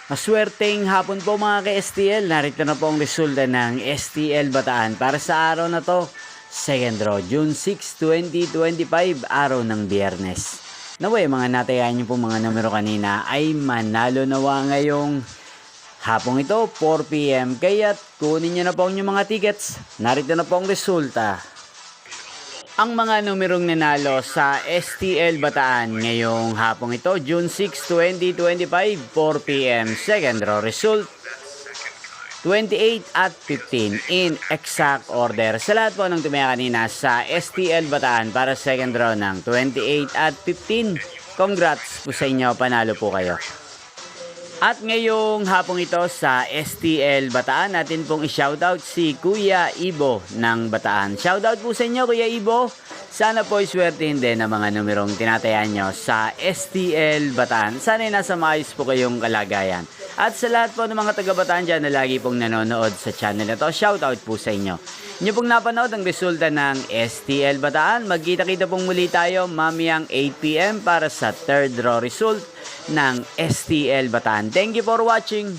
Maswerteng hapon po mga ka-STL. Narito na po ang resulta ng STL Bataan para sa araw na to. Second draw, June 6, 2025, araw ng Biyernes. Naway, mga natayan niyo po mga numero kanina ay manalo nawa ngayong hapong ito, 4 PM. Kaya't kunin niyo na po ang inyong mga tickets. Narito na po ang resulta. Ang mga numerong nanalo sa STL Bataan ngayong hapong ito, June 6, 2025, 4 PM. Second draw result, 28 at 15 in exact order. Sa lahat po ng tumaya kanina sa STL Bataan para second draw ng 28 at 15, congrats po sa inyo, panalo po kayo. At ngayong hapong ito sa STL Bataan, natin pong i-shoutout si Kuya Ibo ng Bataan. Shoutout po sa inyo, Kuya Ibo. Sana po iswertein din ang mga numerong tinatayan nyo sa STL Bataan. Sana nasa maayos po kayong kalagayan. At sa lahat po ng mga taga-Bataan dyan na lagi pong nanonood sa channel na to, shoutout po sa inyo. Inyo pong napanood ang resulta ng STL Bataan. Magkita-kita pong muli tayo mamayang 8 PM para sa third draw result ng STL Bataan. Thank you for watching.